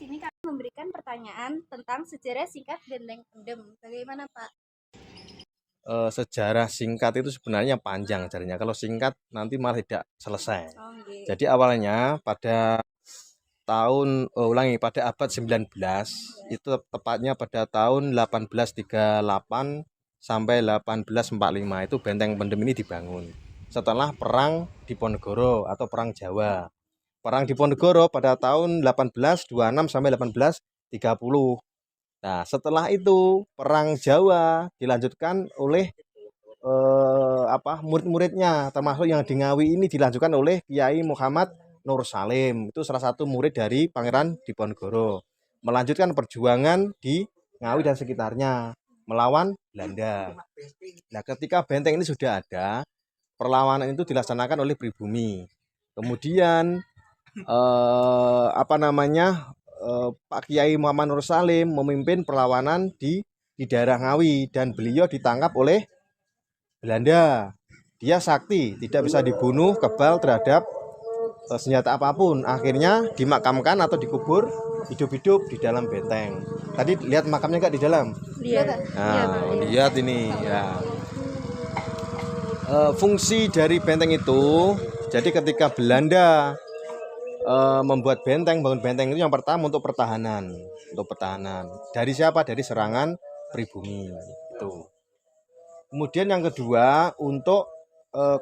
sini kami memberikan pertanyaan tentang sejarah singkat Benteng Pendem. Bagaimana, Pak? Sejarah singkat itu sebenarnya panjang jadinya. Kalau singkat nanti malah tidak selesai. Oh, nggih. Jadi awalnya pada pada abad 19 itu tepatnya pada tahun 1838 sampai 1845 itu Benteng Pendem ini dibangun. Setelah perang Diponegoro atau perang Jawa. Perang Diponegoro pada tahun 1826 sampai 1830. Nah, setelah itu perang Jawa dilanjutkan oleh murid-muridnya, termasuk yang di Ngawi ini dilanjutkan oleh Kiai Muhammad Nur Salim. Itu salah satu murid dari Pangeran Diponegoro. Melanjutkan perjuangan di Ngawi dan sekitarnya melawan Belanda. Nah, ketika benteng ini sudah ada, perlawanan itu dilaksanakan oleh pribumi. Kemudian Pak Kiai Muhammad Nur Salim memimpin perlawanan di daerah Ngawi dan beliau ditangkap oleh Belanda. Dia sakti, tidak bisa dibunuh, kebal terhadap senjata apapun. Akhirnya dimakamkan atau dikubur hidup-hidup di dalam benteng. Tadi lihat makamnya nggak di dalam? Lihat. Nah, lihat ini ya. Fungsi dari benteng itu, jadi ketika Belanda membuat benteng, bangun benteng itu yang pertama untuk pertahanan. Dari siapa? Dari serangan pribumi itu. Kemudian yang kedua untuk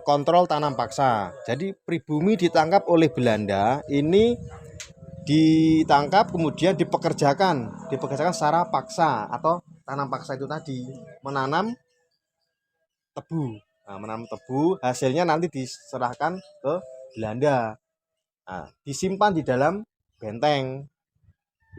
kontrol tanam paksa. Jadi pribumi ditangkap oleh Belanda, ini ditangkap kemudian dipekerjakan secara paksa atau tanam paksa itu tadi menanam tebu. Nah, menanam tebu hasilnya nanti diserahkan ke Belanda. Nah, disimpan di dalam benteng.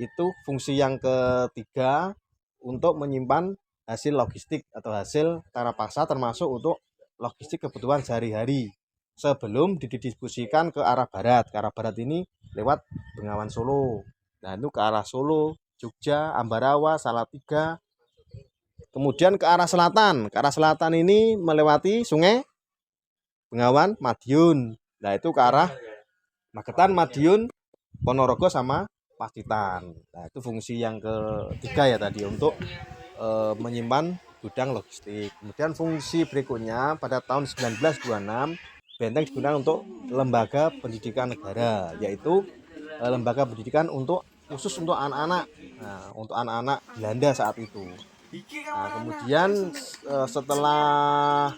Itu fungsi yang ketiga untuk menyimpan hasil logistik atau hasil tanam paksa termasuk untuk logistik kebutuhan sehari-hari sebelum didistribusikan ke arah barat. Ke arah barat ini lewat Bengawan Solo. Nah, itu ke arah Solo, Jogja, Ambarawa, Salatiga. Kemudian ke arah selatan. Ke arah selatan ini melewati Sungai Bengawan, Madiun. Nah, itu ke arah Magetan, Madiun, Ponorogo sama Pacitan. Nah, itu fungsi yang ketiga ya tadi untuk menyimpan gudang logistik. Kemudian fungsi berikutnya pada tahun 1926 benteng digunakan untuk lembaga pendidikan negara, yaitu lembaga pendidikan khusus untuk anak-anak. Nah, untuk anak-anak Belanda saat itu. Nah, kemudian setelah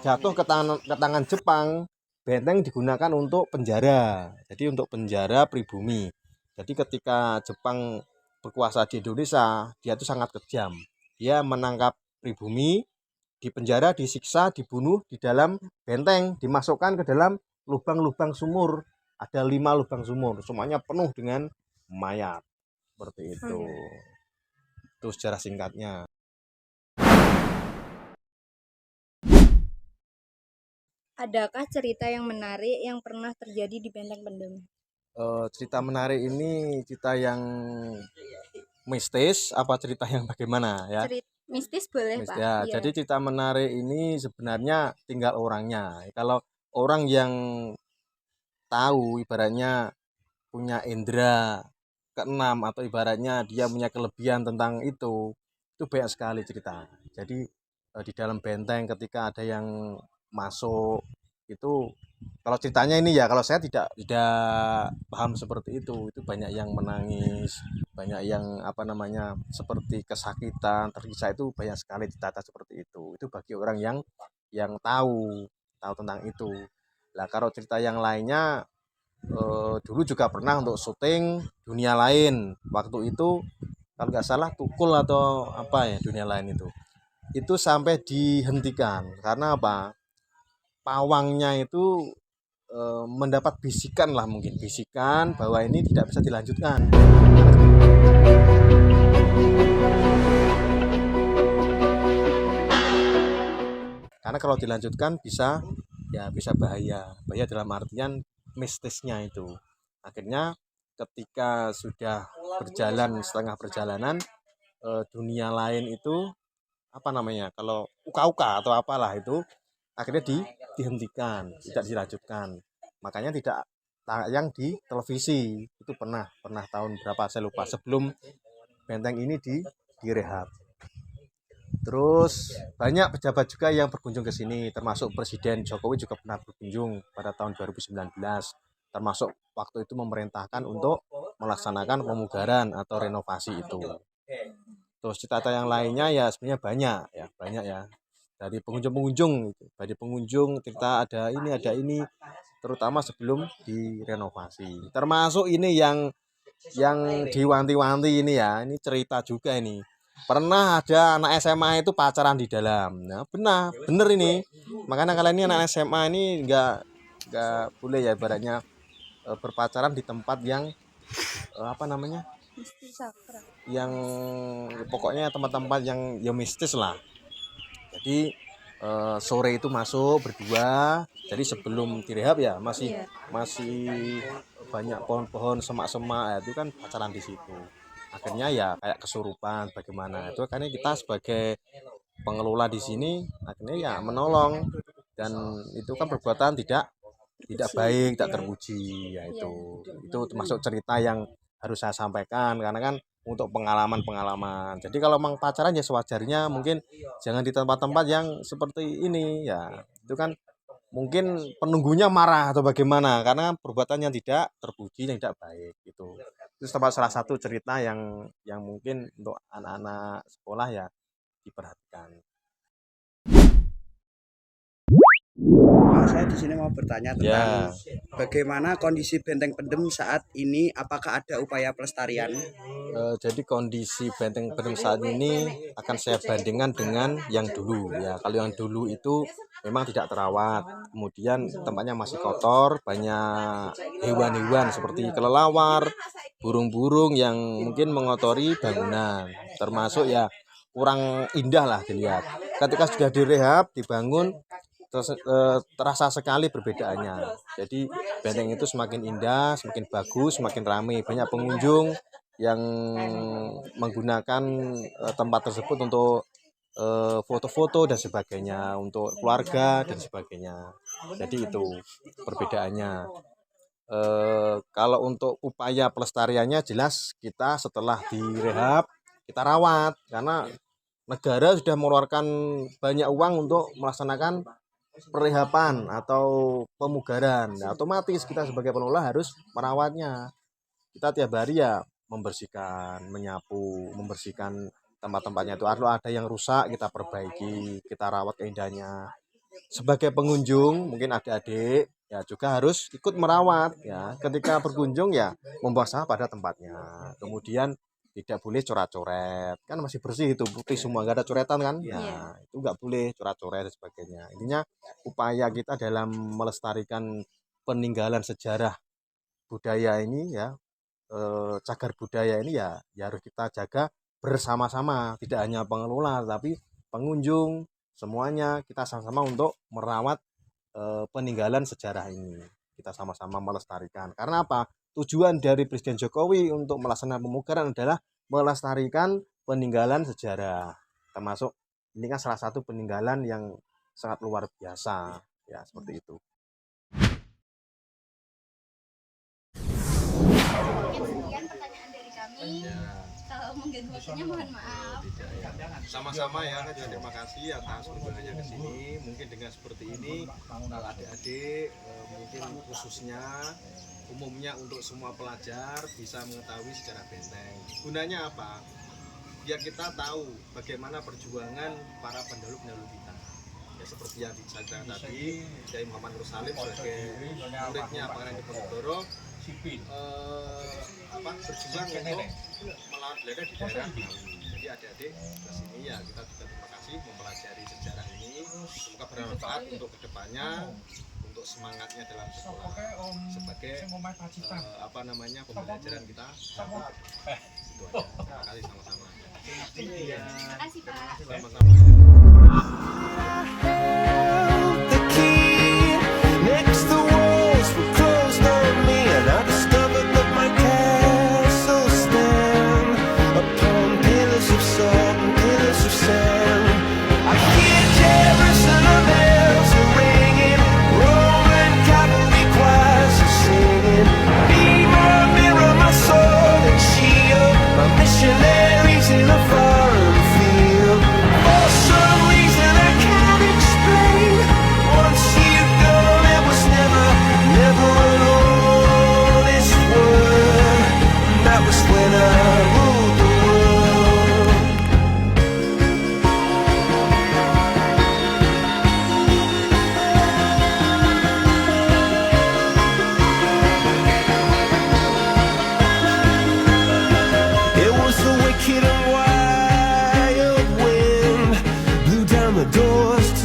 jatuh ke tangan Jepang, benteng digunakan untuk penjara. Jadi untuk penjara pribumi. Jadi ketika Jepang berkuasa di Indonesia, dia itu sangat kejam. Dia menangkap pribumi, dipenjara, disiksa, dibunuh di dalam benteng, dimasukkan ke dalam lubang-lubang sumur. Ada 5 lubang sumur, semuanya penuh dengan mayat. Seperti itu. Itu sejarah singkatnya. Adakah cerita yang menarik yang pernah terjadi di Benteng Pendem? Cerita menarik ini cerita yang mistis apa cerita yang bagaimana ya? Cerita mistis boleh, Mistis Pak. ya. Iya. Jadi cerita menarik ini sebenarnya tinggal orangnya. Kalau orang yang tahu ibaratnya punya indera keenam atau ibaratnya dia punya kelebihan tentang itu banyak sekali cerita. Jadi di dalam benteng ketika ada yang masuk itu, kalau ceritanya ini ya, kalau saya tidak paham seperti itu banyak yang menangis, banyak yang seperti kesakitan, tersiksa, itu banyak sekali cerita seperti itu bagi orang yang tahu tentang itu. Nah, kalau cerita yang lainnya, dulu juga pernah untuk syuting Dunia Lain. Waktu itu kalau nggak salah Tukul atau apa ya, Dunia Lain itu sampai dihentikan karena apa? Pawangnya itu mendapat bisikan bahwa ini tidak bisa dilanjutkan. Karena kalau dilanjutkan bisa bahaya dalam artian mistisnya itu. Akhirnya ketika sudah berjalan setengah perjalanan, Dunia Lain itu kalau uka-uka atau apalah itu akhirnya dihentikan, tidak dilanjutkan. Makanya tidak tayang di televisi. Itu pernah tahun berapa saya lupa, sebelum benteng ini direhab. Terus banyak pejabat juga yang berkunjung ke sini, termasuk Presiden Jokowi juga pernah berkunjung pada tahun 2019, termasuk waktu itu memerintahkan untuk melaksanakan pemugaran atau renovasi itu. Terus cita-cita yang lainnya ya sebenarnya banyak ya. Dari pengunjung-pengunjung, dari pengunjung kita ada ini, terutama sebelum direnovasi. Termasuk ini yang diwanti-wanti ini ya, ini cerita juga ini. Pernah ada anak SMA itu pacaran di dalam. Nah, bener ini. Makanya kalian ini anak SMA ini nggak boleh ya ibaratnya berpacaran di tempat yang apa namanya? Yang pokoknya tempat-tempat yang ya mistis lah. Jadi sore itu masuk berdua. Jadi sebelum direhab ya masih banyak pohon-pohon, semak-semak, itu kan pacaran di situ. Akhirnya ya kayak kesurupan bagaimana. Itu kan kita sebagai pengelola di sini akhirnya ya menolong, dan itu kan perbuatan tidak baik, tidak terpuji ya. Itu termasuk cerita yang harus saya sampaikan karena kan untuk pengalaman. Jadi kalau memang pacaran ya sewajarnya, mungkin jangan di tempat-tempat yang seperti ini ya. Itu kan mungkin penunggunya marah atau bagaimana karena perbuatan yang tidak terpuji, yang tidak baik gitu. Itu salah satu cerita yang mungkin untuk anak-anak sekolah ya diperhatikan. Pak, saya di sini mau bertanya tentang bagaimana kondisi Benteng Pendem saat ini, apakah ada upaya pelestarian? Jadi kondisi Benteng Pendem saat ini akan saya bandingkan dengan yang dulu ya. Kalau yang dulu itu memang tidak terawat, kemudian tempatnya masih kotor, banyak hewan-hewan seperti kelelawar, burung-burung yang mungkin mengotori bangunan, termasuk ya kurang indah lah dilihat. Ketika sudah direhab, dibangun, terasa sekali perbedaannya. Jadi benteng itu semakin indah, semakin bagus, semakin ramai, banyak pengunjung yang menggunakan tempat tersebut untuk foto-foto dan sebagainya, untuk keluarga dan sebagainya. Jadi itu perbedaannya. Kalau untuk upaya pelestariannya jelas kita setelah direhab kita rawat, karena negara sudah mengeluarkan banyak uang untuk melaksanakan perehaban atau pemugaran. Nah, otomatis kita sebagai pengelola harus merawatnya. Kita tiap hari ya membersihkan, menyapu, membersihkan tempat-tempatnya itu. Kalau ada yang rusak kita perbaiki, kita rawat keindahannya. Sebagai pengunjung mungkin adik-adik ya juga harus ikut merawat ya. Ketika berkunjung ya membuang sampah pada tempatnya. Kemudian tidak boleh coret-coret, kan masih bersih itu, putih semua, nggak ada coretan kan ya. Itu nggak boleh coret-coret dan sebagainya. Intinya upaya kita dalam melestarikan peninggalan sejarah budaya ini ya, cagar budaya ini ya harus kita jaga bersama-sama, tidak hanya pengelola tapi pengunjung, semuanya kita sama-sama untuk merawat peninggalan sejarah ini. Kita sama-sama melestarikan. Karena apa? Tujuan dari Presiden Jokowi untuk melaksanakan pemugaran adalah melestarikan peninggalan sejarah. Termasuk ini kan salah satu peninggalan yang sangat luar biasa ya, seperti itu. Sekian pertanyaan dari kami. Kalau mengganggu waktunya mohon maaf. Sama-sama ya, juga terima kasih atas kunjungannya ke sini. Mungkin dengan seperti ini adik-adik mungkin khususnya umumnya untuk semua pelajar bisa mengetahui sejarah benteng. Gunanya apa? Biar kita tahu bagaimana perjuangan para pendahulu-pendahulu kita. Ya seperti yang diceritakan tadi, Kiai Muhammad Nur Salim sebagai muridnya Pangeran Diponegoro berjuang untuk melawan Belanda di daerah Ngawi. Jadi adik-adik ke sini ya kita juga terima kasih mempelajari sejarah ini. Semoga bermanfaat untuk kedepannya, untuk semangatnya dalam sekolah sebagai pembelajaran kita. Itu aja. Terima kasih sama-sama. Terima kasih Pak. Sama-sama.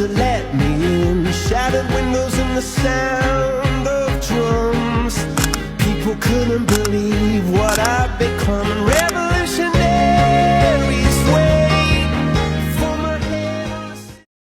to let me in. Shattered windows and the sound of drums. People couldn't believe what I'd become. Rebel